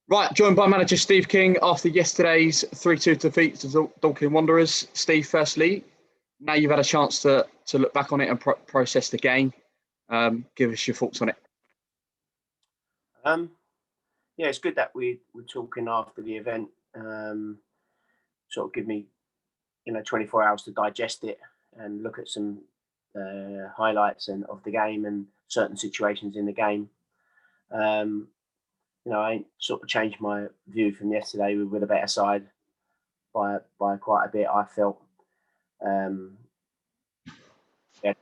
Right, joined by manager Steve King after yesterday's 3-2 defeat to Dorking Wanderers. Steve, firstly, now you've had a chance to look back on it and process the game. Give us your thoughts on it. Yeah, it's good that we're talking after the event. Sort of give me, 24 hours to digest it and look at some highlights of the game and certain situations in the game. I ain't sort of changed my view from yesterday. We were the better side by quite a bit. I felt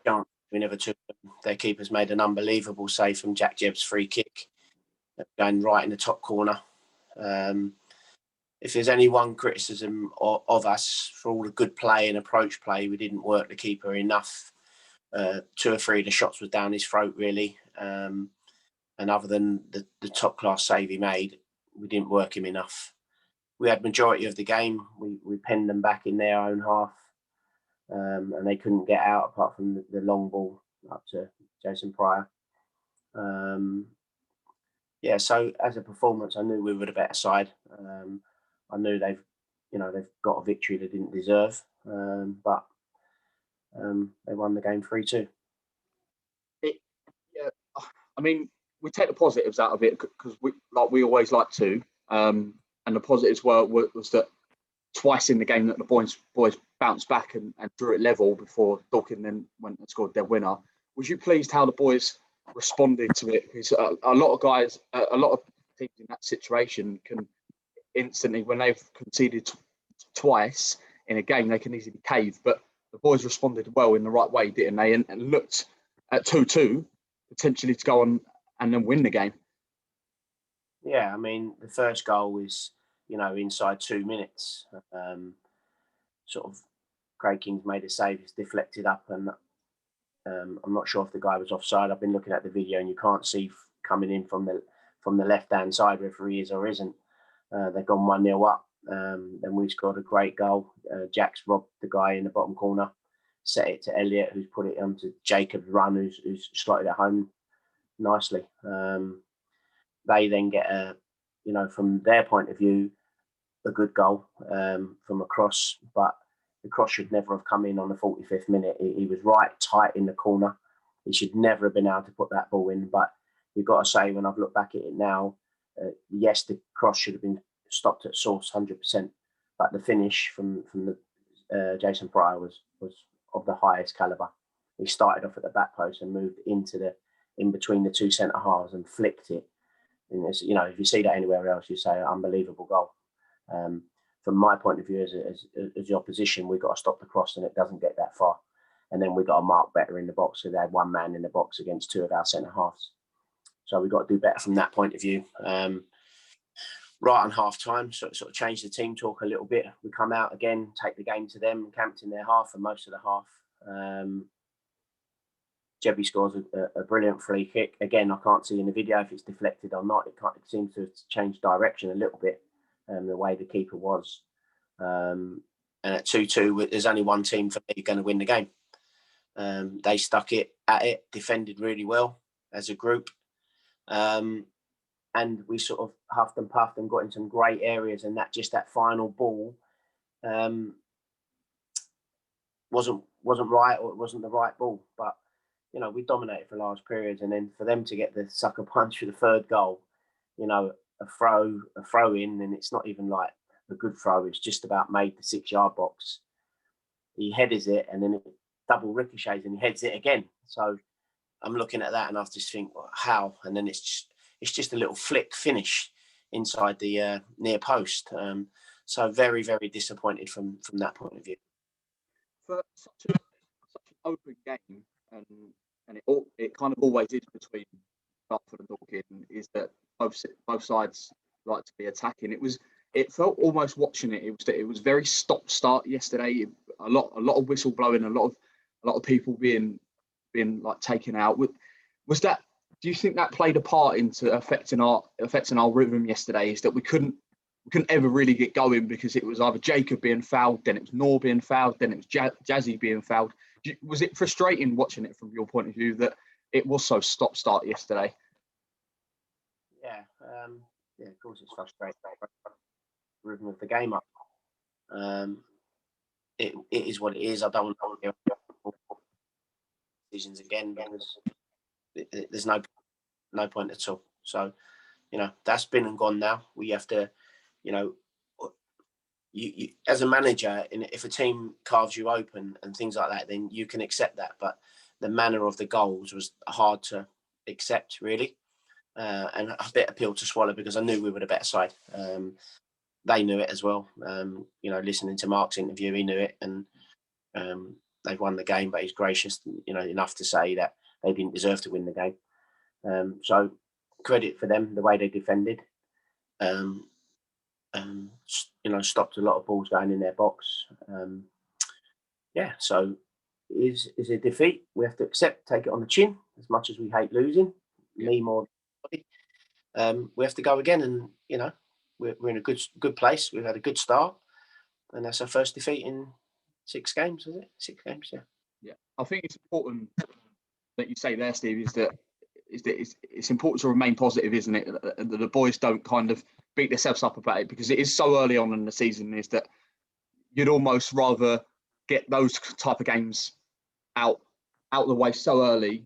chance we never took them. Their keepers made an unbelievable save from Jack Jebb's free kick, going right in the top corner. If there's any one criticism of us for all the good play and approach play, we didn't work the keeper enough. 2 or 3 of the shots was down his throat, really. And other than the top class save he made, we didn't work him enough. We had majority of the game. We penned them back in their own half, and they couldn't get out apart from the long ball up to Jason Pryor. So as a performance, I knew we were the better side. I knew they've got a victory they didn't deserve, but they won the game 3-2. I mean, we take the positives out of it because we always like to. And the positives was that twice in the game that the boys bounced back and drew it level before Dorking then went and scored their winner. Was you pleased how the boys responded to it? Because a lot of teams in that situation can instantly, when they've conceded twice in a game, they can easily cave. But the boys responded well in the right way, didn't they? And looked at 2-2 potentially to go on and then win the game. Yeah, I mean, the first goal was, inside 2 minutes. Sort of Craig King's made a save, it's deflected up, and I'm not sure if the guy was offside. I've been looking at the video and you can't see coming in from the left-hand side whether he is or isn't. They've gone 1-0 up. Then we scored a great goal. Jack's robbed the guy in the bottom corner, set it to Elliott, who's put it onto Jacob's run, who's slotted it home nicely. They then get from their point of view, a good goal from a cross, but the cross should never have come in on the 45th minute. He was right tight in the corner. He should never have been able to put that ball in. But you've got to say, when I've looked back at it now, yes, the cross should have been stopped at source 100%. But the finish from the Jason Pryor was of the highest calibre. He started off at the back post and moved in between the 2 centre halves and flicked it. And if you see that anywhere else, you say unbelievable goal. From my point of view, as the opposition, we've got to stop the cross and it doesn't get that far. And then we've got to mark better in the box because they had 1 man in the box against 2 of our centre halves. So we've got to do better from that point of view. Right on half time, sort of change the team talk a little bit. We come out again, take the game to them, camped in their half for most of the half. Jebby scores a brilliant free kick. Again, I can't see in the video if it's deflected or not. It seems to have changed direction a little bit, the way the keeper was. And at 2-2, there's only one team for me going to win the game. They stuck it at it, defended really well as a group. And we sort of huffed and puffed and got in some great areas, and that final ball wasn't right, or it wasn't the right ball. But we dominated for large periods, and then for them to get the sucker punch for the third goal, a throw in, and it's not even like a good throw. It's just about made the 6-yard box. He headers it, and then it double ricochets, and he heads it again. So I'm looking at that, and I just think, well, how? And then it's just a little flick finish inside the near post. So very, very disappointed from that point of view. For such an open game, and it kind of always is between Dartford and Dorking, is that both sides like to be attacking. It felt almost watching it. It was very stop-start yesterday. A lot of whistle blowing. A lot of people being like taken out. Was that? Do you think that played a part into affecting our rhythm yesterday? Is that we couldn't ever really get going because it was either Jacob being fouled, then it was Noor being fouled, then it was Jazzy being fouled. Was it frustrating watching it from your point of view that it was so stop-start yesterday? Yeah, Yeah, of course, it's frustrating. Rhythm of the game up. It is what it is. I don't want to get decisions again because there's no point at all. So, that's been and gone now. We have to, you know, you as a manager, if a team carves you open and things like that, then you can accept that. But the manner of the goals was hard to accept, really, and a bit of pill to swallow because I knew we were the better side. They knew it as well. Listening to Mark's interview, he knew it, and they've won the game. But he's gracious, enough to say that they didn't deserve to win the game. So credit for them, the way they defended. Stopped a lot of balls going in their box. So is a defeat. We have to accept, take it on the chin, as much as we hate losing. Yeah. Me more than anybody. We have to go again, and we're in a good place. We've had a good start, and that's our first defeat in 6 games. Was it 6 games? Yeah. Yeah, I think it's important that you say there, Steve, is that it's important to remain positive, isn't it? That the boys don't kind of beat themselves up about it, because it is so early on in the season, is that you'd almost rather get those type of games out the way so early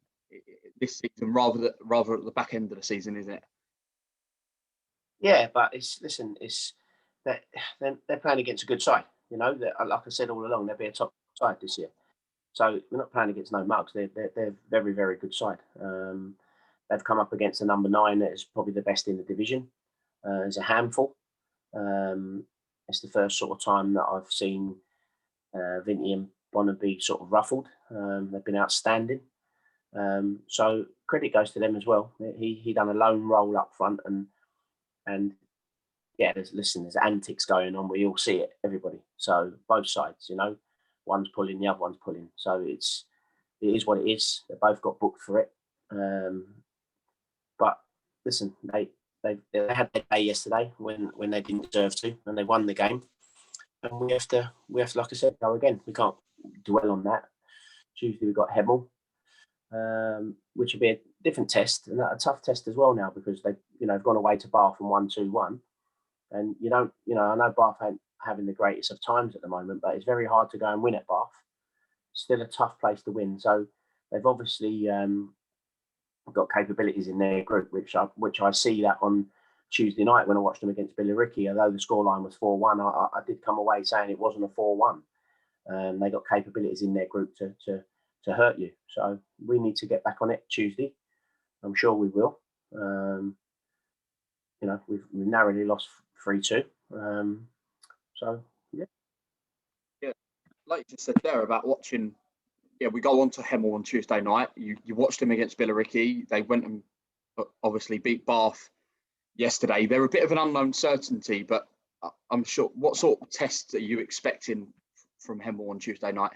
this season rather at the back end of the season, isn't it? Yeah, but it's that they're playing against a good side. Like I said all along, they'll be a top side this year. So we're not playing against no mugs. They're very, very good side. They've come up against the number 9 that is probably the best in the division. It's a handful. It's the first sort of time that I've seen Vinty and Bonner sort of ruffled. They've been outstanding. So credit goes to them as well. He done a lone roll up front, and yeah, there's antics going on. We all see it, everybody. So both sides, one's pulling, the other one's pulling. So it is what it is. They both got booked for it. But listen, they had their day yesterday when they didn't deserve to, and they won the game. And we have to, like I said, go again. We can't dwell on that. Tuesday we got Hemel, which will be a different test, and a tough test as well now, because they've gone away to Bath and won 2-1. And I know Bath ain't having the greatest of times at the moment, but it's very hard to go and win at Bath. Still a tough place to win. So they've obviously got capabilities in their group, which I see that on Tuesday night when I watched them against Billericay. Although the scoreline was 4-1, I did come away saying it wasn't a 4-1. They got capabilities in their group to hurt you. So we need to get back on it Tuesday. I'm sure we will. We've narrowly lost 3-2. So yeah. Yeah, like you just said there about watching. Yeah, we go on to Hemel on Tuesday night. You watched them against Billericay. They went and obviously beat Bath yesterday. They're a bit of an unknown certainty, but I'm sure. What sort of tests are you expecting from Hemel on Tuesday night?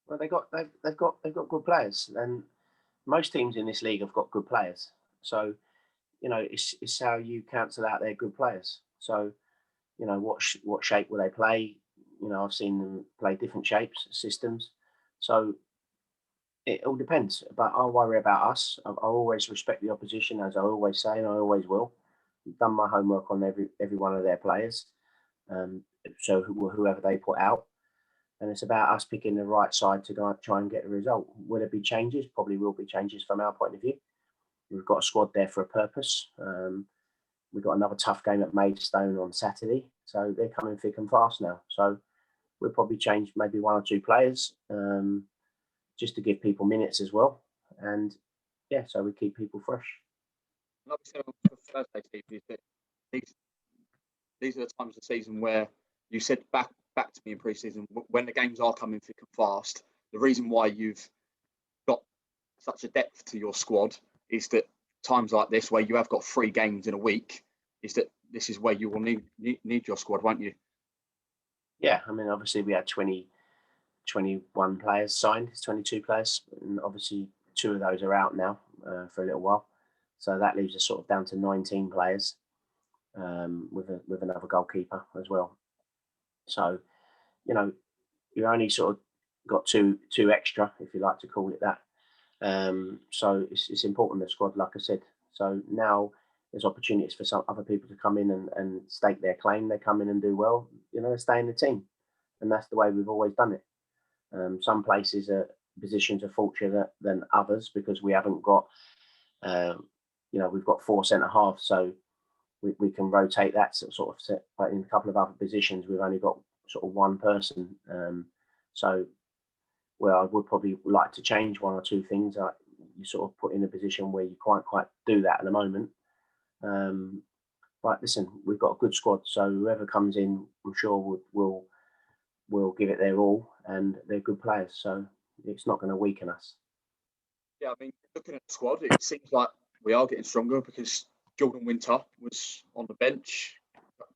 Well, they've got good players, and most teams in this league have got good players. So, it's how you cancel out their good players. So, what shape will they play? I've seen them play different shapes, systems. So it all depends. But I'll worry about us. I'll always respect the opposition, as I always say, and I always will. I've done my homework on every one of their players. So whoever they put out. And it's about us picking the right side to go and try and get a result. Will there be changes? Probably will be changes from our point of view. We've got a squad there for a purpose. We've got another tough game at Maidstone on Saturday. So they're coming thick and fast now. So we'll probably change maybe 1 or 2 players just to give people minutes as well. And yeah, so we keep people fresh. Like we said on Thursday, Steve, is that these are the times of the season where you said back to me in pre-season, when the games are coming thick and fast, the reason why you've got such a depth to your squad is that times like this, where you have got 3 games in a week, is that this is where you will need your squad, won't you? Yeah, I mean, obviously we had 21 players signed, 22 players, and obviously 2 of those are out now for a little while. So that leaves us sort of down to 19 players with another goalkeeper as well. So, you only sort of got two extra, if you like to call it that. So it's important, the squad, like I said. So now there's opportunities for some other people to come in and stake their claim. They come in and do well, they stay in the team, and that's the way we've always done it. Some places positions are fortunate than others because we haven't got, we've got 4 centre halves, so we can rotate that sort of set. But in a couple of other positions, we've only got sort of one person. So, I would probably like to change one or two things. You sort of put in a position where you can't quite do that at the moment. But listen, we've got a good squad, so whoever comes in, I'm sure will give it their all, and they're good players, so it's not going to weaken us. Yeah, I mean, looking at the squad, it seems like we are getting stronger because Jordan Winter was on the bench,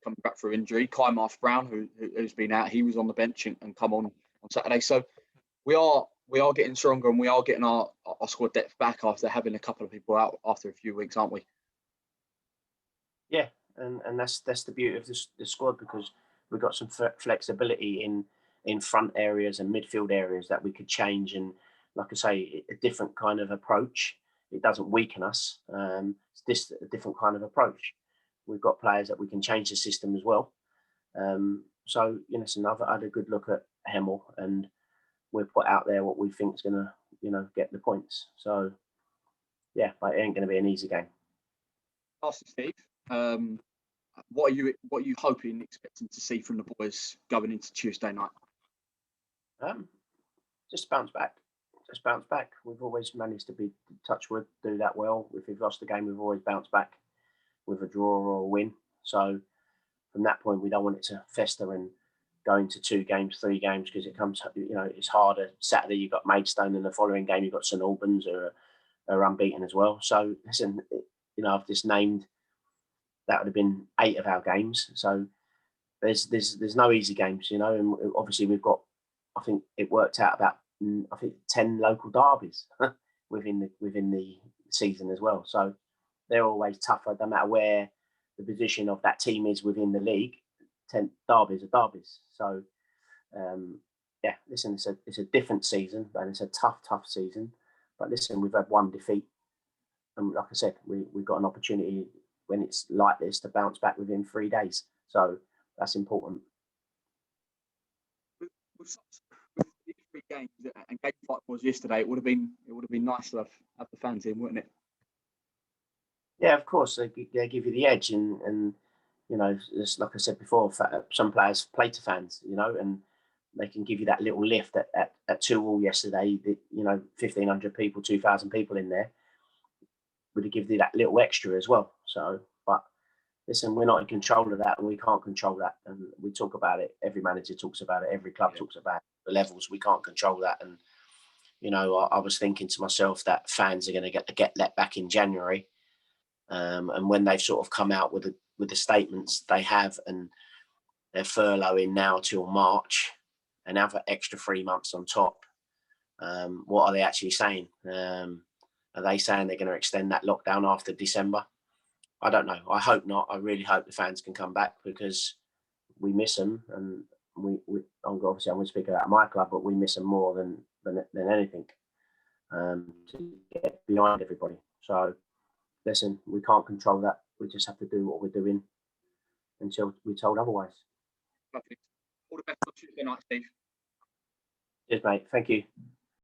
coming back through injury. Kai Marth Brown, who's been out, he was on the bench and come on Saturday. So we are getting stronger, and we are getting our squad depth back after having a couple of people out after a few weeks, aren't we? Yeah, and that's the beauty of the squad, because we've got some flexibility in front areas and midfield areas that we could change, and like I say, a different kind of approach. It doesn't weaken us. It's just a different kind of approach. We've got players that we can change the system as well. So I've had a good look at Hemel, and we've put out there what we think is going to get the points. So yeah, but it ain't going to be an easy game. Lastly, Steve, what are you hoping, expecting to see from the boys going into Tuesday night? Just bounce back. We've always managed to be, touch wood, do that well. If we've lost the game, we've always bounced back with a draw or a win. So from that point, we don't want it to fester and go into 2 games, 3 games, because it comes, it's harder. Saturday you've got Maidstone, and the following game you've got St Albans are unbeaten as well. So listen, I've just named, that would have been 8 of our games. So there's no easy games, and obviously we've got, I think it worked out about 10 local derbies within the season as well. So they're always tougher, no matter where the position of that team is within the league. 10 derbies are derbies. So yeah, listen, it's a different season, and it's a tough season. But listen, we've had 1 defeat, and like I said, we've got an opportunity when it's like this to bounce back within 3 days. So that's important. With these 3 games and game 5 was yesterday, it would have been nice to have the fans in, wouldn't it? Yeah, of course, they give you the edge, and just like I said before, some players play to fans, and they can give you that little lift at 2-2 yesterday. 1,500 people, 2,000 people in there would have given you that little extra as well. So, but listen, we're not in control of that, and we can't control that. And we talk about it. Every manager talks about it. Every club talks about it. The levels, we can't control that. And I was thinking to myself that fans are going to get let back in January, and when they've sort of come out with the statements they have, and they're furloughing now till March, and have an extra 3 months on top. What are they actually saying? Are they saying they're going to extend that lockdown after December? I don't know. I hope not. I really hope the fans can come back, because we miss them, and obviously I'm going to speak about my club, but we miss them more than anything, to get behind everybody. So listen, we can't control that. We just have to do what we're doing until we're told otherwise. Perfect. All the best for Tuesday night, Steve. Cheers, mate. Thank you.